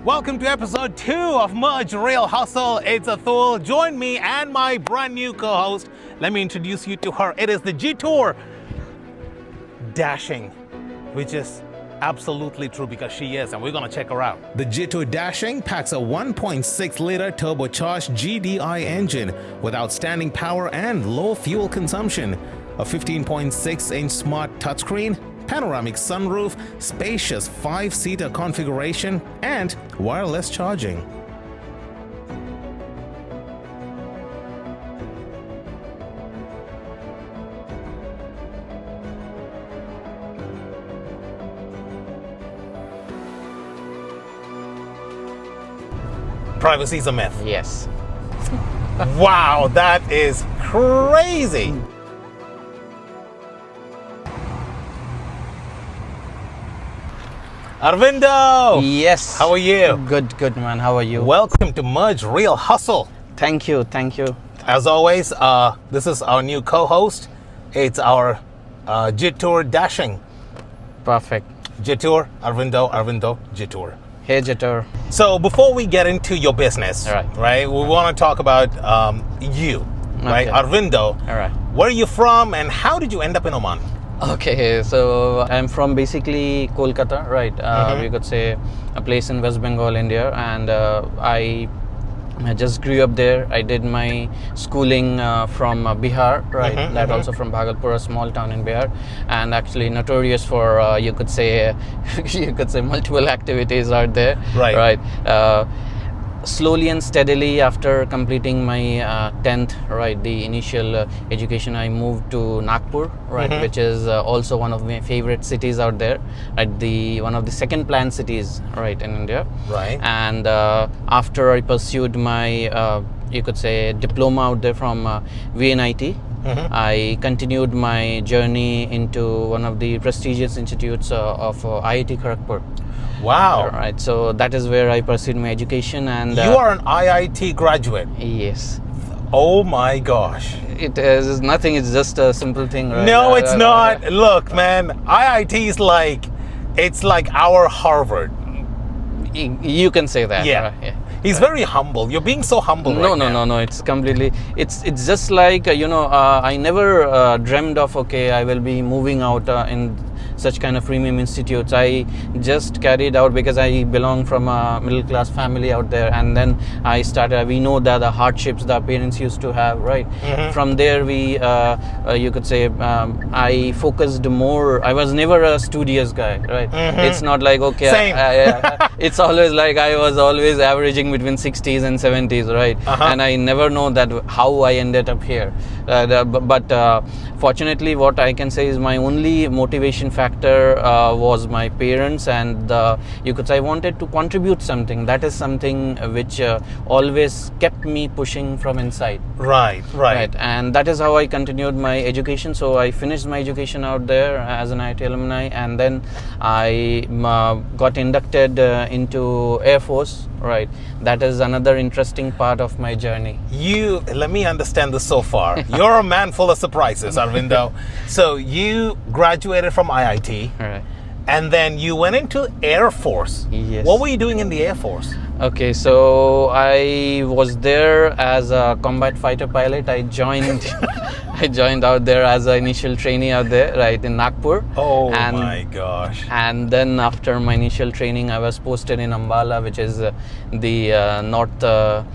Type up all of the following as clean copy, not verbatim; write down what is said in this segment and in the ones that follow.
Welcome to episode 2 of Merge Rial Hustle. It's Athul. Join me and my brand new co-host. Let me introduce you to her. It is the Jetour Dashing, which is absolutely true because she is, and we're going to check her out. The Jetour Dashing packs a 1.6-liter turbocharged GDI engine with outstanding power and low fuel consumption, a 15.6-inch smart touchscreen, panoramic sunroof, spacious 5-seater configuration, and wireless charging. Privacy is a myth. Yes. Wow, that is crazy. Arvindo! Yes. How are you? Good man. How are you? Welcome to Merge Rial Hustle. Thank you. As always, this is our new co-host. It's our Jetour Dashing. Perfect. Jetour, Arvindo, Jetour. Hey Jetour. So before we get into your business, right, we want to talk about you, right? Okay. Arvindo, All right. where are you from and how did you end up in Oman? Okay, so I'm from basically Kolkata, right? We could say a place in West Bengal, India, and I just grew up there. I did my schooling from Bihar, right? That also from Bhagalpur, a small town in Bihar, and actually notorious for you could say multiple activities out there, Right. Slowly and steadily after completing my 10th, right, the initial education, I moved to Nagpur, right, which is also one of my favorite cities out there, right, one of the second planned cities, right, in India. Right. And after I pursued my, you could say, diploma out there from VNIT, I continued my journey into one of the prestigious institutes of IIT Kharagpur. Wow. Right, so that is where I pursued my education, and You are an IIT graduate. yes, Oh my gosh. it is nothing. It's just a simple thing, right? No, it's not. Look, man, IIT is it's like our Harvard. You can say that. Yeah. He's very humble. You're being so humble right now. No. It's completely. It's just like I never dreamed of I will be moving out in such kind of premium institutes. I just carried out because I belong from a middle class family out there, and then I started. We know that the hardships the parents used to have, right? From there, we you could say I focused more. I was never a studious guy, right? It's not like Same. it's always like I was always averaging between 60s and 70s, right? And I never know that how I ended up here. But fortunately, what I can say is my only motivation factor was my parents, and you could say I wanted to contribute something. That is something which always kept me pushing from inside. Right. And that is how I continued my education. So I finished my education out there as an IIT alumni, and then I got inducted into Air Force. Right, that is another interesting part of my journey. Let me understand this so far. You're a man full of surprises, Arvindo. So you graduated from IIT, Right. and then you went into Air Force. Yes. What were you doing in the Air Force? Okay, so I was there as a combat fighter pilot. I joined I joined out there as an initial trainee out there, right, in Nagpur. Oh and, my gosh. And then after my initial training, I was posted in Ambala, which is the north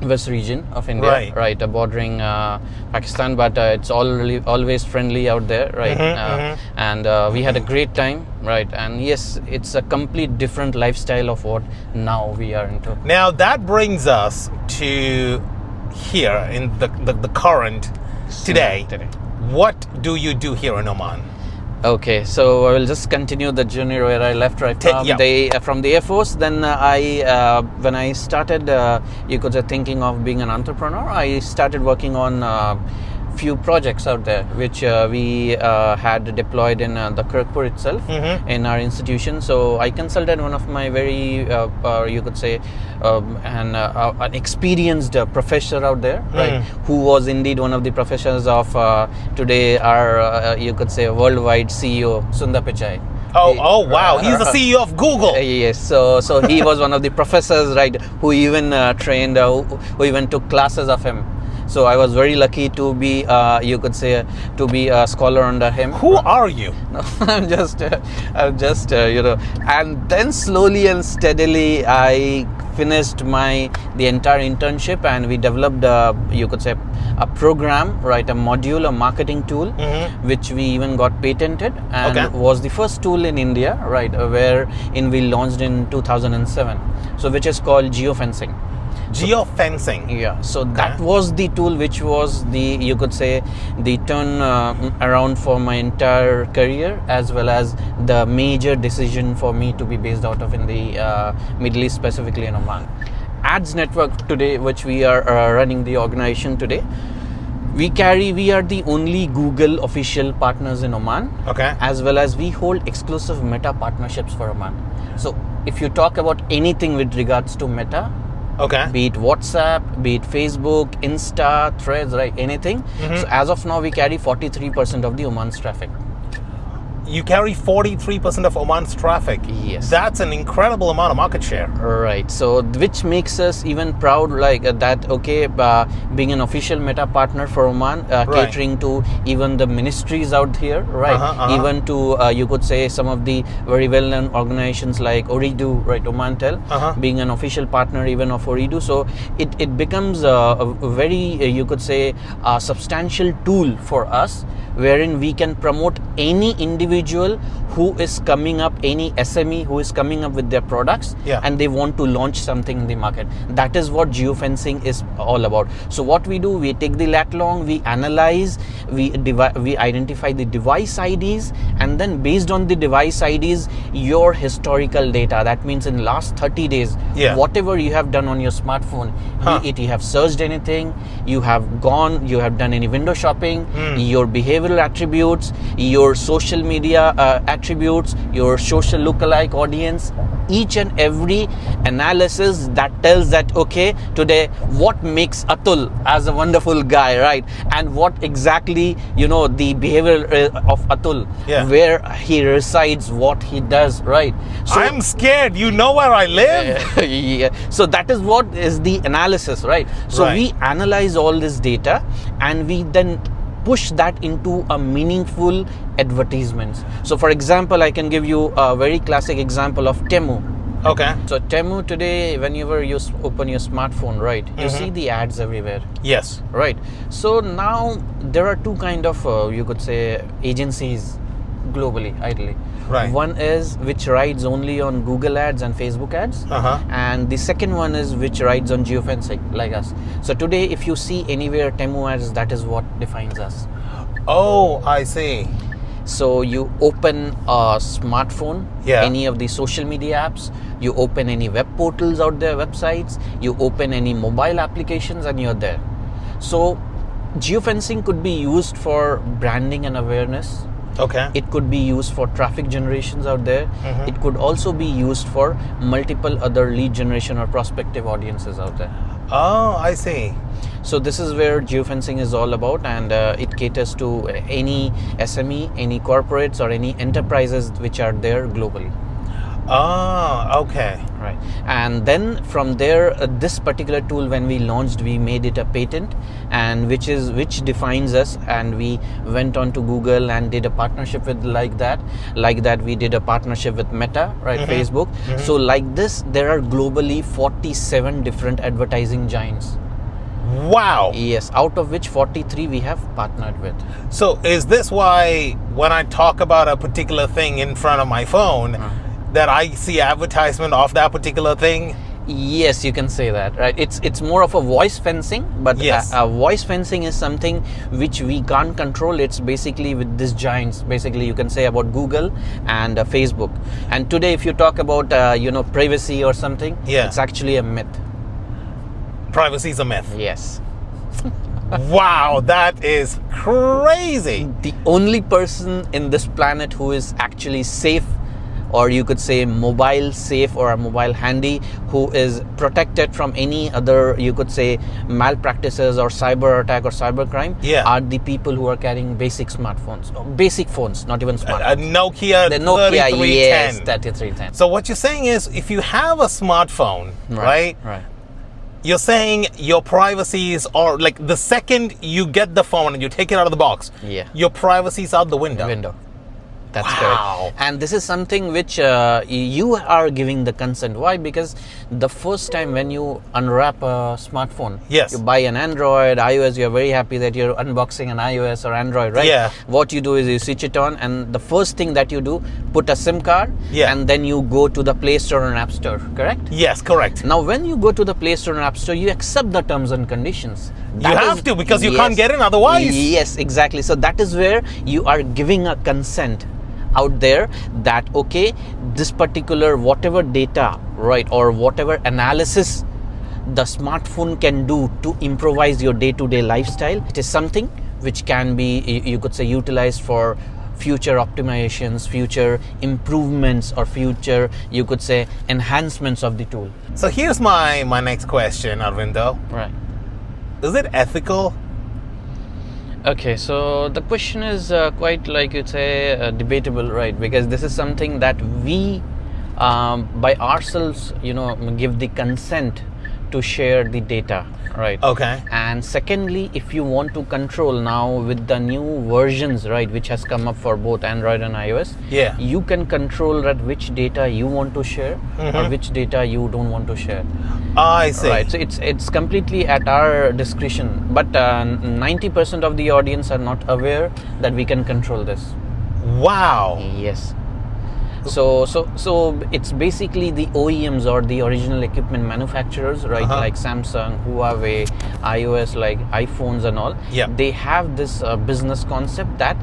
west region of India, right, bordering Pakistan, but it's always friendly out there, right? And we had a great time, right? And yes, it's a complete different lifestyle of what now we are into. Now that brings us to here in the current today. What do you do here in Oman? Okay, so I will just continue the journey where I left right from the Air Force. Then when I started, you could say, thinking of being an entrepreneur, I started working on few projects out there, which we had deployed in the Kharagpur itself, in our institution. So I consulted one of my very, you could say, an experienced professor out there, right, who was indeed one of the professors of today our, you could say, worldwide CEO, Sundar Pichai. Oh, wow. He's the CEO of Google. Yes. So he was one of the professors, right, who even trained, who even took classes of him. So I was very lucky to be, you could say, to be a scholar under him. Who are you? No, I'm just, and then slowly and steadily I finished the entire internship, and we developed, you could say, a program, right, a module, a marketing tool, which we even got patented, and was the first tool in India, right, wherein we launched in 2007. So which is called geofencing. Geofencing. Yeah, so that was the tool which was you could say, the turn around for my entire career, as well as the major decision for me to be based out of in the Middle East, specifically in Oman. ADZ Network today, which we are running the organization today, we are the only Google official partners in Oman, as well as we hold exclusive Meta partnerships for Oman. So if you talk about anything with regards to Meta, be it WhatsApp, be it Facebook, Insta, Threads, right, anything. So as of now, we carry 43% of the Oman's traffic. You carry 43% of Oman's traffic. Yes. That's an incredible amount of market share. Right. So, which makes us even proud, like that, being an official Meta partner for Oman, catering to even the ministries out here, right? Even to, you could say, some of the very well-known organizations like Ooredoo, right, Omantel, being an official partner even of Ooredoo. So, it becomes a very, you could say, a substantial tool for us, wherein we can promote any individual who is coming up, any SME who is coming up with their products, and they want to launch something in the market. That is what geofencing is all about. So what we do, we take the lat long, we analyze, we identify the device IDs, and then based on the device IDs, your historical data, that means in last 30 days, whatever you have done on your smartphone, be it you have searched anything, you have done any window shopping, your behavioral attributes, your social media attributes, your social lookalike audience, each and every analysis that tells that, okay, today what makes Atul as a wonderful guy, right? And what exactly, the behavior of Atul, where he resides, what he does, right? So I'm scared. You know where I live? So that is what is the analysis, right? So we analyze all this data, and we then push that into a meaningful advertisements. So for example, I can give you a very classic example of Temu. So Temu today, whenever you open your smartphone, right, you see the ads everywhere. Yes. Right. So now there are two kind of, you could say, agencies globally, ideally. Right. One is which rides only on Google ads and Facebook ads, and the second one is which rides on geofencing, like us. So today, if you see anywhere Temu ads, that is what defines us. Oh, I see. So you open a smartphone, any of the social media apps, you open any web portals out there, websites, you open any mobile applications, and you're there. So geofencing could be used for branding and awareness. It could be used for traffic generations out there. It could also be used for multiple other lead generation or prospective audiences out there. Oh, I see. So this is where geofencing is all about, and it caters to any SME, any corporates, or any enterprises which are there globally. Oh, okay. Right. And then from there, this particular tool, when we launched, we made it a patent, and which defines us. And we went on to Google and did a partnership with like that we did a partnership with Meta, right, Facebook. So like this, there are globally 47 different advertising giants. Wow. Yes, out of which 43 we have partnered with. So is this why when I talk about a particular thing in front of my phone, that I see advertisement of that particular thing? Yes, you can say that, right? It's more of a voice fencing, but voice fencing is something which we can't control. It's basically with these giants, basically you can say about Google and Facebook. And today, if you talk about privacy or something, it's actually a myth. Privacy is a myth. Yes. Wow, that is crazy. The only person in this planet who is actually safe or you could say mobile safe or a mobile handy, who is protected from any other, you could say, malpractices or cyber attack or cyber crime, are the people who are carrying basic smartphones, basic phones, not even smartphones. Nokia, the Nokia 3310. Yes, 3310. So what you're saying is, if you have a smartphone, right? You're saying your privacy is, or like the second you get the phone and you take it out of the box, your privacy is out the window. That's correct. And this is something which you are giving the consent. Why? Because the first time when you unwrap a smartphone, you buy an Android, iOS, you're very happy that you're unboxing an iOS or Android, right? Yeah. What you do is you switch it on, and the first thing that you do, put a SIM card, and then you go to the Play Store and App Store, correct? Yes, correct. Now, when you go to the Play Store and App Store, you accept the terms and conditions. You have to, because you can't get in otherwise. Yes, exactly. So that is where you are giving a consent out there that, okay, this particular whatever data, right, or whatever analysis the smartphone can do to improvise your day-to-day lifestyle, it is something which can be, you could say, utilized for future optimizations, future improvements, or future, you could say, enhancements of the tool. So here's my next question, Arvindo. Right. Is it ethical? Okay, so the question is quite, like you'd say, debatable, right? Because this is something that we, by ourselves, give the consent to share the data, right? Okay. And secondly, if you want to control now with the new versions, right, which has come up for both Android and iOS, you can control that which data you want to share or which data you don't want to share. I see. Right, so it's completely at our discretion, but 90% of the audience are not aware that we can control this. Wow. Yes. So it's basically the OEMs or the original equipment manufacturers, right? Like Samsung, Huawei, iOS, like iPhones and all. They have this business concept that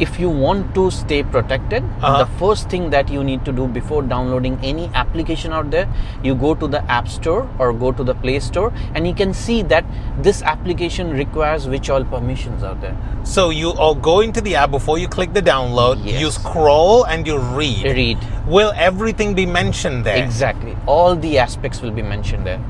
if you want to stay protected, the first thing that you need to do before downloading any application out there, you go to the App Store or go to the Play Store, and you can see that this application requires which all permissions are there. So you all go into the app before you click the download, you scroll and you read. Will everything be mentioned there? Exactly. All the aspects will be mentioned there,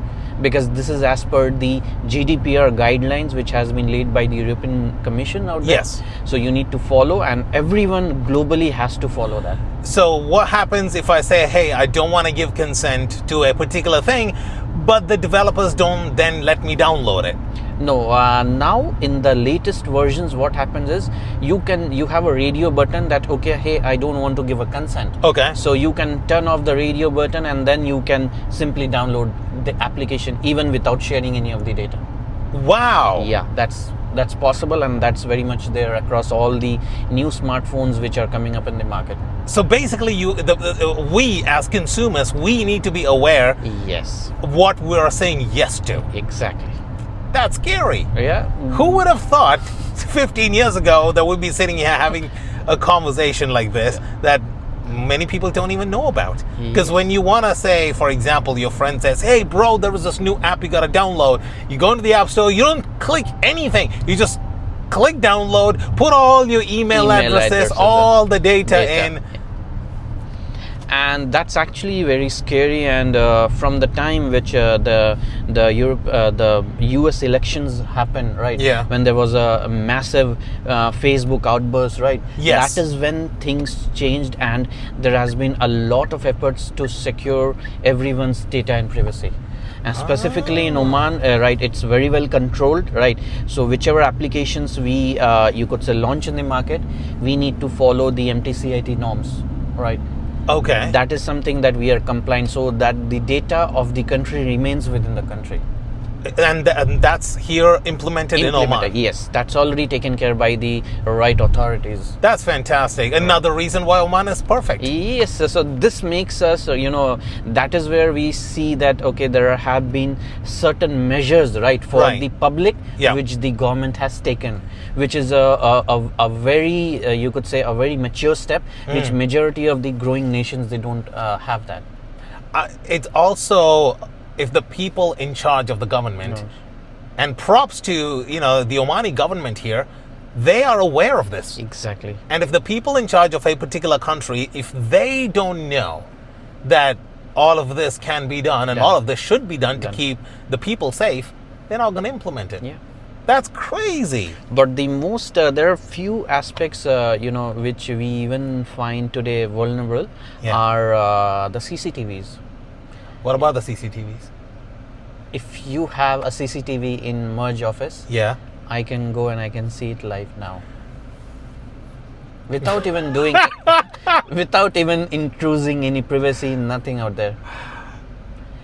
because this is as per the GDPR guidelines, which has been laid by the European Commission out there. Yes. So you need to follow, and everyone globally has to follow that. So what happens if I say, hey, I don't want to give consent to a particular thing, but the developers don't then let me download it? No, now in the latest versions, what happens is you have a radio button that, okay, hey, I don't want to give a consent. Okay. So you can turn off the radio button, and then you can simply download the application even without sharing any of the data. Wow. Yeah, that's possible, and that's very much there across all the new smartphones which are coming up in the market. So basically, we as consumers, we need to be aware. Yes. Of what we are saying yes to. Exactly. That's scary. Yeah. Who would have thought 15 years ago that we'd be sitting here having a conversation like this that many people don't even know about? Because when you want to say, for example, your friend says, hey bro, there is this new app you got to download. You go into the App Store, you don't click anything. You just click download, put all your email addresses, all the data in. And that's actually very scary. And from the time which the US elections happened, right? Yeah. When there was a massive Facebook outburst, right? Yes. That is when things changed, and there has been a lot of efforts to secure everyone's data and privacy. And specifically in Oman, right, it's very well controlled, right? So whichever applications we, you could say, launch in the market, we need to follow the MTCIT norms, right? Okay. That is something that we are compliant, so that the data of the country remains within the country. And that's here implemented in Oman? Yes, that's already taken care by the right authorities. That's fantastic. Another reason why Oman is perfect. Yes, so this makes us, that is where we see that, okay, there have been certain measures, right, for the public, which the government has taken, which is a very, you could say, a very mature step, which majority of the growing nations, they don't have that. It's also, if the people in charge of the government, and props to the Omani government here, they are aware of this. Exactly. And if the people in charge of a particular country, if they don't know that all of this can be done and all of this should be done to keep the people safe, they're not going to implement it. Yeah. That's crazy. But the most, there are few aspects, which we even find today vulnerable are the CCTVs. What about the CCTVs? If you have a CCTV in merge office, I can go and I can see it live now. Without even doing, without even intruding any privacy, nothing out there.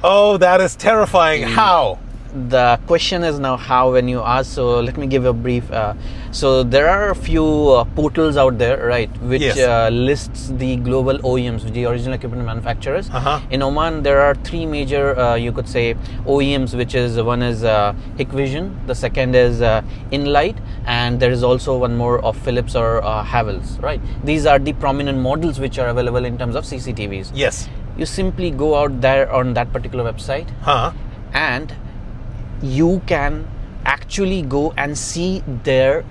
Oh, that is terrifying. How? The question is now how when you ask, so let me give a brief. So there are a few portals out there, right, which lists the global OEMs, the original equipment manufacturers. In Oman, there are three major, you could say, OEMs, which is one is Hikvision, the second is Inlight, and there is also one more of Philips or Havells, right? These are the prominent models which are available in terms of CCTVs. Yes. You simply go out there on that particular website and you can actually go and see their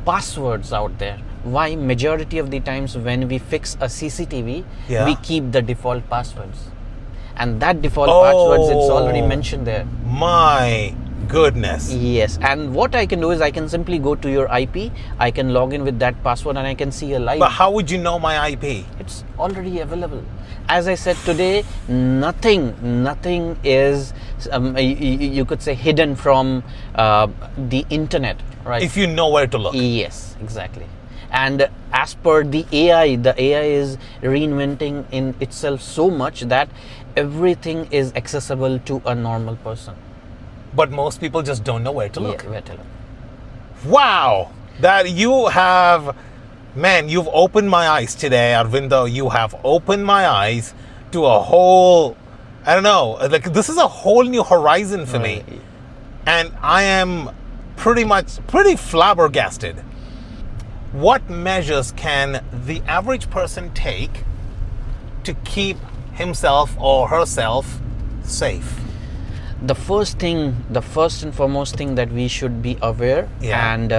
passwords out there. Why? Majority of the times when we fix a CCTV, we keep the default passwords. And that default passwords, it's already mentioned there. My goodness. Yes. And what I can do is I can simply go to your IP, I can log in with that password and I can see a live. But how would you know my IP? It's already available. As I said today, nothing is, you could say, hidden from the internet, right? If you know where to look. Yes, exactly. And as per the AI is reinventing in itself so much that everything is accessible to a normal person. But most people just don't know where to look. Yeah, where to look. Wow! That you have... Man, you've opened my eyes today, Arvindo. You have opened my eyes to a whole, I don't know, like this is a whole new horizon for me. And I am pretty flabbergasted. What measures can the average person take to keep himself or herself safe? The first and foremost thing that we should be aware, and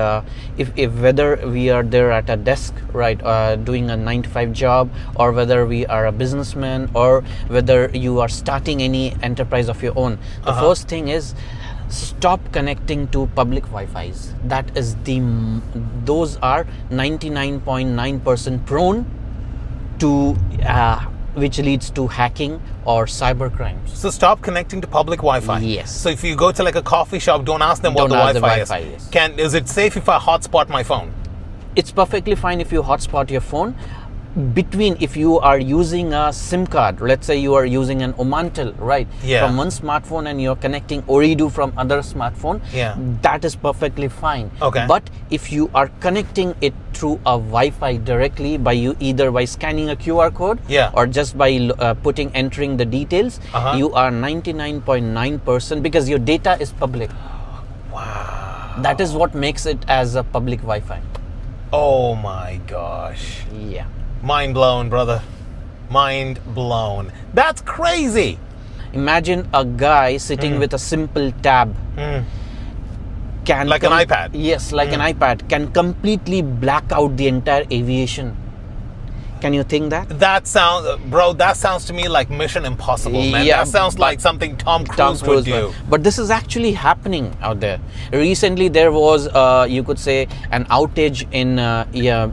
if whether we are there at a desk, right, doing a 9-to-5 job, or whether we are a businessman, or whether you are starting any enterprise of your own, the first thing is stop connecting to public Wi-Fi's. Those are 99.9% prone to which leads to hacking or cyber crimes. So stop connecting to public Wi-Fi. Yes. So if you go to like a coffee shop, don't ask them what the Wi-Fi is. Is it safe if I hotspot my phone? It's perfectly fine if you hotspot your phone. If you are using a SIM card, let's say you are using an Omantel, right? From one smartphone and you're connecting Ooredoo from other smartphone, that is perfectly fine. Okay. But if you are connecting it through a Wi-Fi directly either by scanning a QR code or just by entering the details, you are 99.9% because your data is public. Wow. That is what makes it as a public Wi-Fi. Oh my gosh. Yeah. Mind blown, brother. Mind blown. That's crazy. Imagine a guy sitting with a simple tab. Like an iPad. Yes, like an iPad. Can completely black out the entire aviation. Can you think that? That sounds to me like Mission Impossible, man. That sounds like something Tom Cruise would do. But this is actually happening out there. Recently, there was, you could say, an outage in,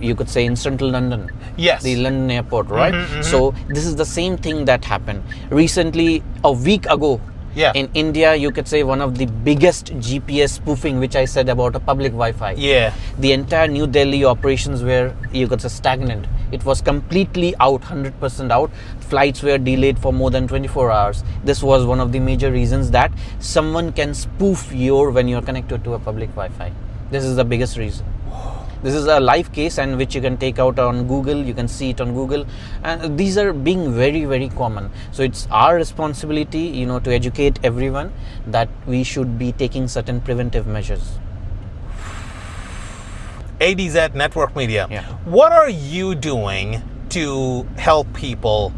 you could say, in central London. Yes. The London airport, right? So this is the same thing that happened. Recently, a week ago, in India, you could say one of the biggest GPS spoofing, which I said about a public Wi-Fi. The entire New Delhi operations were, you could say, stagnant. It was completely out, 100% out. Flights were delayed for more than 24 hours. This was one of the major reasons that someone can spoof when you're connected to a public Wi-Fi. This is the biggest reason. This is a live case and which you can take out on Google. You can see it on Google. And these are being very, very common. So it's our responsibility, to educate everyone that we should be taking certain preventive measures. ADZ Network Media. What are you doing to help people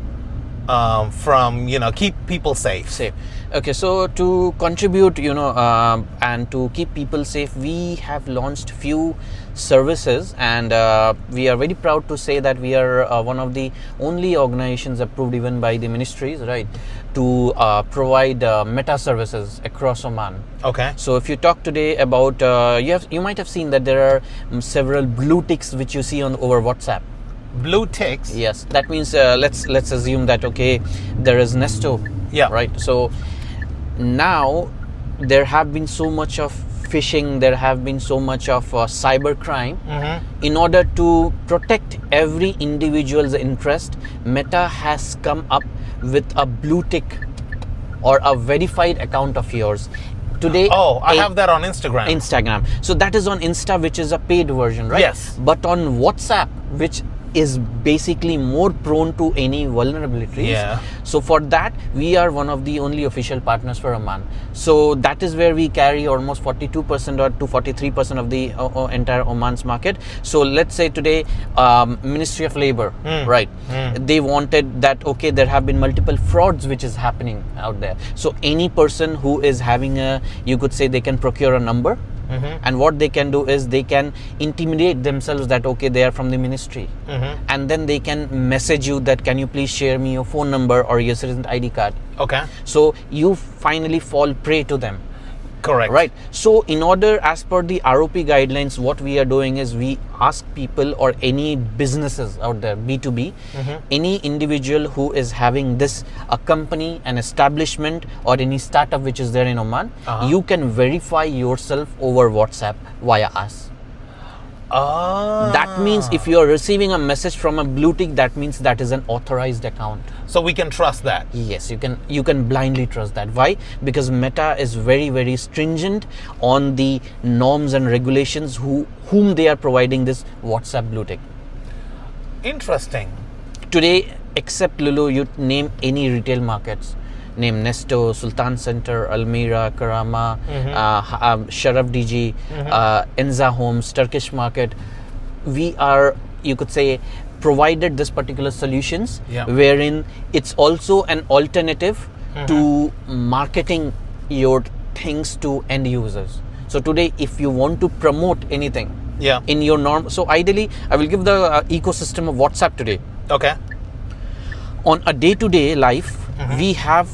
from, keep people safe? Safe. Okay, so to contribute, and to keep people safe, we have launched few services, and we are very proud to say that we are one of the only organizations approved even by the ministries, right, to provide meta services across Oman. Okay. So if you talk today about, you might have seen that there are several blue ticks which you see over WhatsApp. Blue ticks? Yes, that means let's assume that, okay, there is Nesto. Yeah. Right. So now there have been so much of phishing, there have been so much of cyber crime. In order to protect every individual's interest, Meta has come up with a blue tick or a verified account of yours. Today, I have that on Instagram. So that is on Insta, which is a paid version, right? Yes. But on WhatsApp, which is basically more prone to any vulnerabilities. Yeah. So for that, we are one of the only official partners for Oman. So that is where we carry almost 42% or to 43% of the entire Oman's market. So let's say today, Ministry of Labor, right? They wanted that, okay, there have been multiple frauds which is happening out there. So any person who is having you could say they can procure a number. And what they can do is they can intimidate themselves that, okay, they are from the ministry. And then they can message you that, can you please share me your phone number or your citizen ID card? Okay. So you finally fall prey to them. Correct. Right. So in order, as per the ROP guidelines, what we are doing is we ask people or any businesses out there, B2B, any individual who is having this, a company, an establishment or any startup which is there in Oman, you can verify yourself over WhatsApp via us. That means if you are receiving a message from a blue tick, that means that is an authorized account. So we can trust that? Yes, you can blindly trust that. Why? Because Meta is very, very stringent on the norms and regulations whom they are providing this WhatsApp blue tick. Interesting. Today, except Lulu, you name any retail markets. Name Nesto, Sultan Center, Almira, Karama, Sharaf DG, Enza Homes, Turkish Market. We are, you could say, provided this particular solutions, wherein it's also an alternative to marketing your things to end users. So today, if you want to promote anything in your norm, so ideally, I will give the ecosystem of WhatsApp today. Okay. On a day-to-day life, we have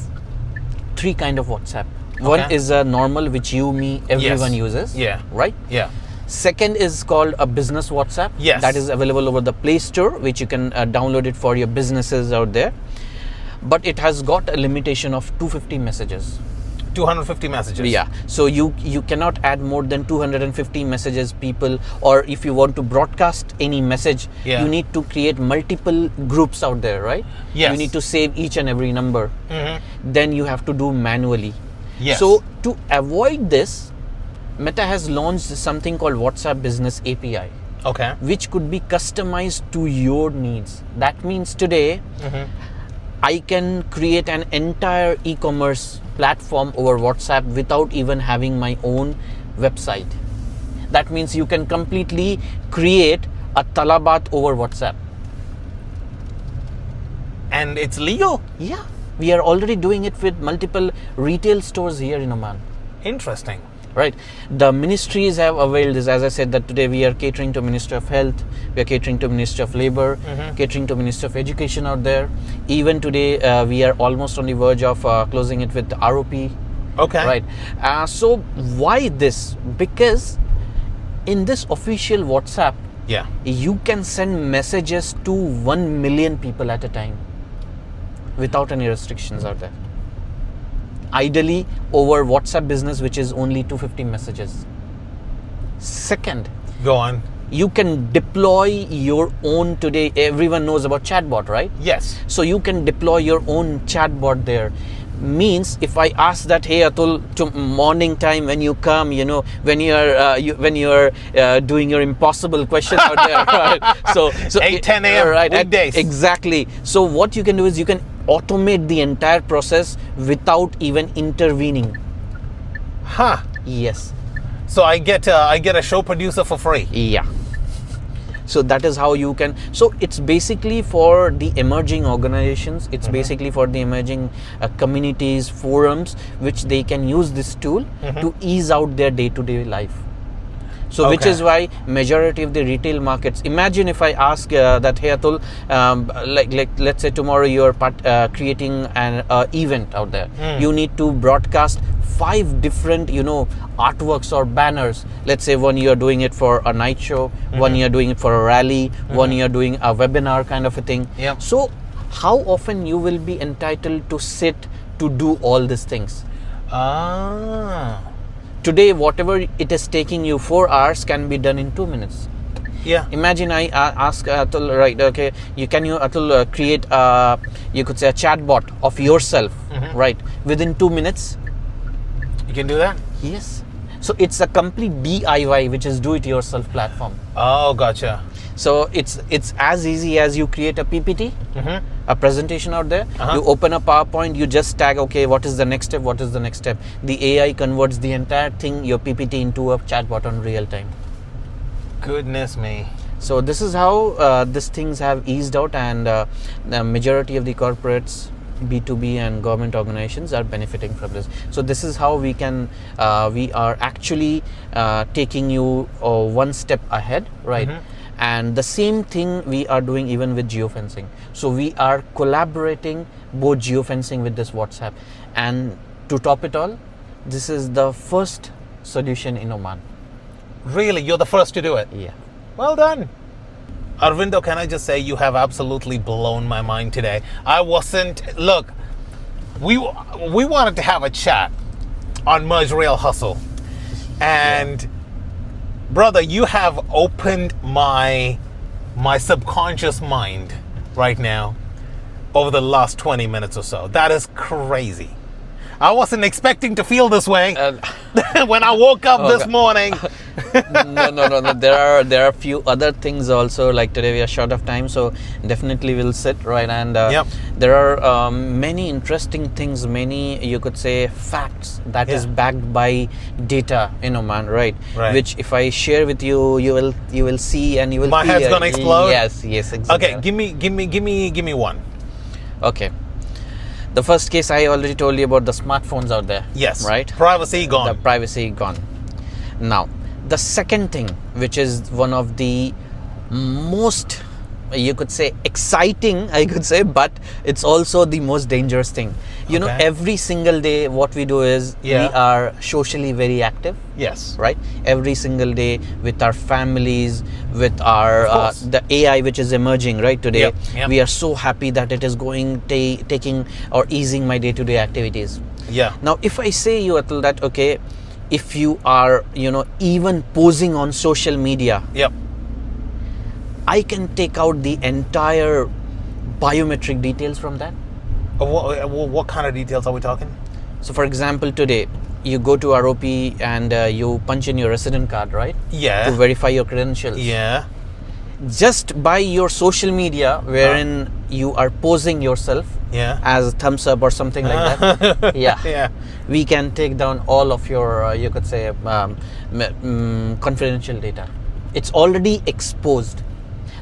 three kind of WhatsApp. One is a normal, which you, me, everyone uses. Yeah. Right? Yeah. Second is called a business WhatsApp. Yes. That is available over the Play Store, which you can download it for your businesses out there. But it has got a limitation of 250 messages. 250 messages. Yeah. So you cannot add more than 250 messages, people, or if you want to broadcast any message, you need to create multiple groups out there, right? Yes. You need to save each and every number. Then you have to do manually. Yes. So to avoid this, Meta has launched something called WhatsApp Business API. Okay. Which could be customized to your needs. That means today, I can create an entire e-commerce platform over WhatsApp without even having my own website. That means you can completely create a talabat over WhatsApp. And it's legal? Yeah. We are already doing it with multiple retail stores here in Oman. Interesting. Right. The ministries have availed this. As I said, that today we are catering to Ministry of Health, we are catering to Ministry of Labor, catering to Ministry of Education out there. Even today, we are almost on the verge of closing it with the ROP. Okay. Right. So why this? Because in this official WhatsApp, you can send messages to 1 million people at a time without any restrictions out there. Ideally over WhatsApp Business, which is only 250 messages. Second, go on. You can deploy your own, today everyone knows about chatbot, right? Yes. So you can deploy your own chatbot there. Means if I ask that, hey Atul, to morning time when you come, when you're doing your impossible question out there, right? So 8-10 a.m. right, weekdays. Exactly. So what you can do is you can automate the entire process without even intervening. Huh. Yes. So I get a show producer for free. Yeah. So that is how you can. So it's basically for the emerging organizations. It's basically for the emerging communities, forums, which they can use this tool to ease out their day-to-day life. So which is why majority of the retail markets, imagine if I ask that, hey Atul, like let's say tomorrow you're creating an event out there. You need to broadcast 5 different, artworks or banners. Let's say one you're doing it for a night show, one you're doing it for a rally, one you're doing a webinar kind of a thing. So how often you will be entitled to sit to do all these things? Today, whatever it is taking you 4 hours can be done in 2 minutes. Imagine I ask Atul, right? Okay, can you Atul create you could say a chatbot of yourself, right? Within 2 minutes. You can do that? Yes. So it's a complete DIY, which is do-it-yourself platform. Oh, gotcha. So it's as easy as you create a PPT, a presentation out there. You open a PowerPoint, you just tag, okay, what is the next step? What is the next step? The AI converts the entire thing, your PPT, into a chatbot on real time. Goodness me. So this is how these things have eased out, and the majority of the corporates, B2B and government organizations are benefiting from this. So this is how we are actually taking you one step ahead, right? And the same thing we are doing even with geofencing. So we are collaborating both geofencing with this WhatsApp. And to top it all, this is the first solution in Oman. Really? You're the first to do it? Yeah. Well done. Arvindo, can I just say you have absolutely blown my mind today. Look, we wanted to have a chat on Merge Rial Hustle. And brother, you have opened my subconscious mind right now over the last 20 minutes or so. That is crazy. I wasn't expecting to feel this way when I woke up this morning. No. There are a few other things also. Like today we are short of time, so definitely we'll sit, right? And there are many interesting things, many, you could say, facts that is backed by data in Oman, right? Which if I share with you, you will see and you will. My head's gonna explode. Yes, exactly. Okay, give me one. Okay. The first case, I already told you about the smartphones out there. Yes. Right? Privacy gone. The privacy gone. Now, the second thing, which is one of the most, you could say, exciting, I could say, but it's also the most dangerous thing. You know, every single day what we do is we are socially very active. Yes. Right? Every single day with our families, with our the AI which is emerging right today. We are so happy that it is taking or easing my day-to-day activities. Now, if I say you, Atul, that okay, if you are, even posing on social media, I can take out the entire biometric details from that. What kind of details are we talking? So, for example, today you go to ROP and you punch in your resident card, right? To verify your credentials. Just by your social media, wherein you are posing yourself as a thumbs up or something like that. We can take down all of your, you could say, confidential data. It's already exposed.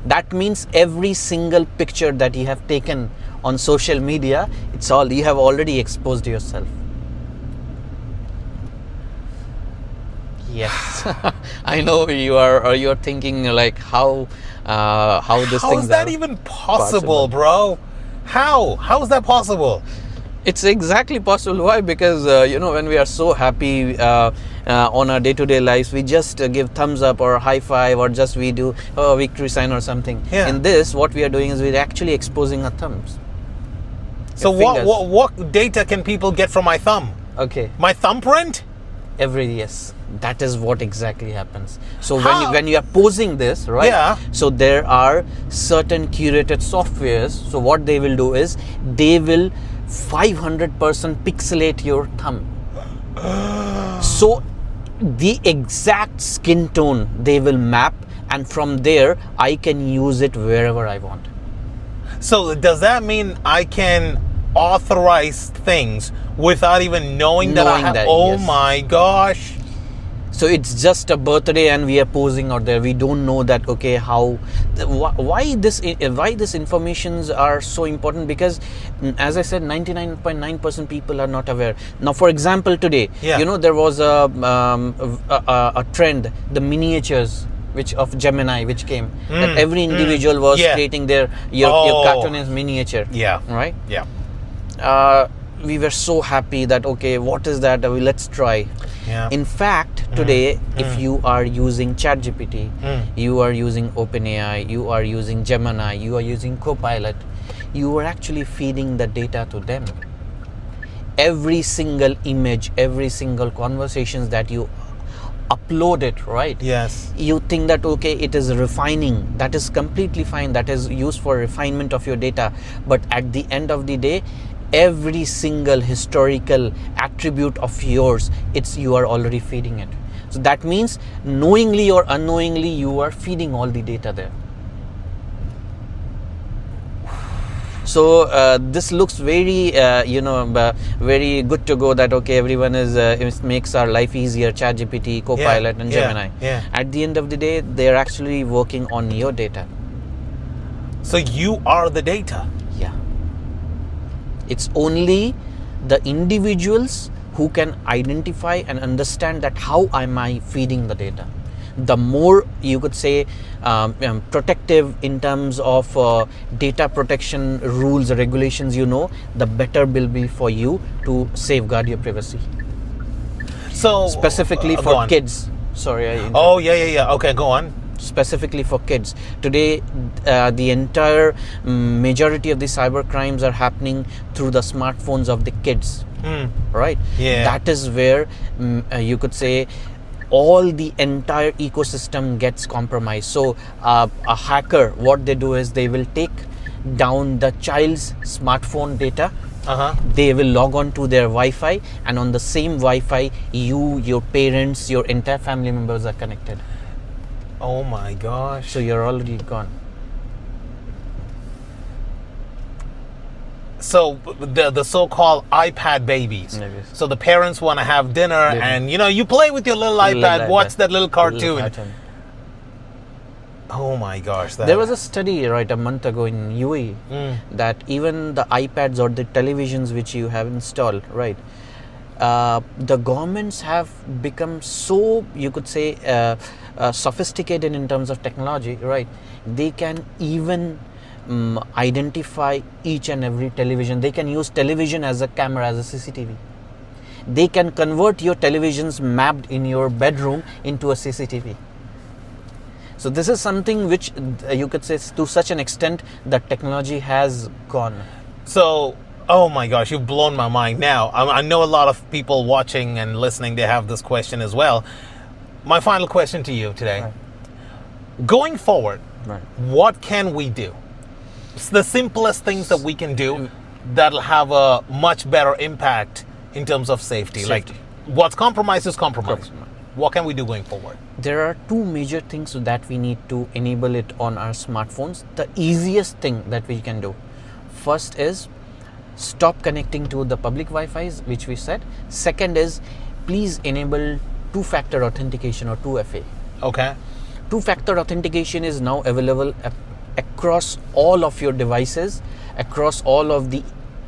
That means every single picture that you have taken on social media, you have already exposed yourself. Yes. I know you're thinking like how this thing. How is that even possible, bro? How is that possible? It's exactly possible. Why? Because when we are so happy on our day-to-day lives, we just give thumbs up or high five, or just we do a victory sign or something. In this, what we are doing is we're actually exposing our thumbs. So what data can people get from my thumb? Okay. My thumbprint? Yes, that is what exactly happens. So when you are posing this, right? So there are certain curated softwares. So what they will do is they will 500% pixelate your thumb. So the exact skin tone they will map, and from there I can use it wherever I want. So does that mean I can authorize things without even knowing that I have? Oh my gosh! So it's just a birthday and we are posing out there. We don't know that, okay, why this informations are so important, because as I said, 99.9% people are not aware. Now, for example, today, there was a trend, the miniatures of Gemini, which came, that every individual was creating your cartoon is miniature. Yeah. Right? Yeah. We were so happy that, okay, what is that? Let's try. Yeah. In fact, today, if you are using ChatGPT, you are using OpenAI, you are using Gemini, you are using Copilot, you are actually feeding the data to them. Every single image, every single conversations that you upload it, right? Yes. You think that, okay, it is refining. That is completely fine. That is used for refinement of your data. But at the end of the day, every single historical attribute of yours, you are already feeding it. So that means knowingly or unknowingly, you are feeding all the data there. So this looks very very good to go, that okay, everyone it makes our life easier, ChatGPT, Copilot and Gemini. At the end of the day, they're actually working on your data. So you are the data. It's only the individuals who can identify and understand that how am I feeding the data. The more, you could say, protective in terms of data protection rules or regulations, the better will be for you to safeguard your privacy. So specifically for kids. Sorry. Okay, go on. Specifically for kids. Today, the entire majority of the cyber crimes are happening through the smartphones of the kids. Right? Yeah. That is where you could say all the entire ecosystem gets compromised. So a hacker, what they do is they will take down the child's smartphone data. They will log on to their Wi-Fi, and on the same Wi-Fi, you, your parents, your entire family members are connected. Oh my gosh. So you're already gone. So the so-called iPad babies. So the parents want to have dinner and you play with your little iPad, watch that little cartoon. Oh my gosh. There was a study a month ago in UAE that even the iPads or the televisions which you have installed, right, the governments have become so, you could say, sophisticated in terms of technology, right? They can even identify each and every television. They can use television as a camera, as a CCTV. They can convert your televisions mapped in your bedroom into a CCTV. So this is something which you could say, to such an extent that technology has gone. So, oh my gosh, you've blown my mind. Now, I know a lot of people watching and listening, they have this question as well. My final question to you today. Right. Going forward, right, what can we do? It's the simplest things that we can do that'll have a much better impact in terms of safety. Like, what's compromised is compromised. What can we do going forward? There are two major things that we need to enable it on our smartphones. The easiest thing that we can do, first is stop connecting to the public Wi-Fi's, which we said. Second is, please enable two-factor authentication or 2FA. Okay. Two-factor authentication is now available across all of your devices, across all of the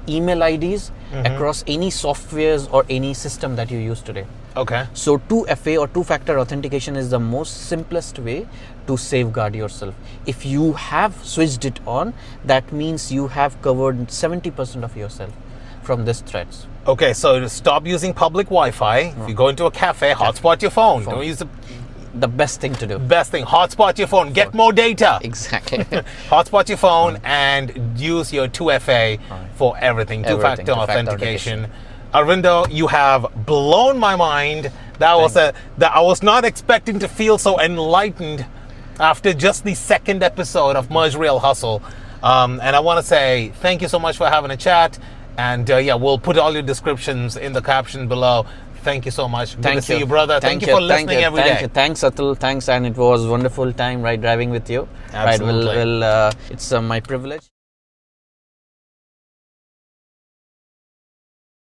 email IDs, across any softwares or any system that you use today. Okay. So 2FA or two-factor authentication is the most simplest way to safeguard yourself. If you have switched it on, that means you have covered 70% of yourself from these threats. Okay, so stop using public Wi-Fi. If you go into a cafe, hotspot your phone. Don't use the best thing to do. Best thing, hotspot your phone. Get more data. Exactly. Hotspot your phone and use your 2FA for everything. Two-factor authentication. Arvindo, you have blown my mind. That I was not expecting to feel so enlightened after just the second episode of Rial Hustle. And I want to say thank you so much for having a chat. And we'll put all your descriptions in the caption below. Thank you so much. Good to see you, brother. Thank you for listening every day. Thanks, Atul. Thanks, and it was a wonderful time, driving with you. Absolutely. Right, it's my privilege.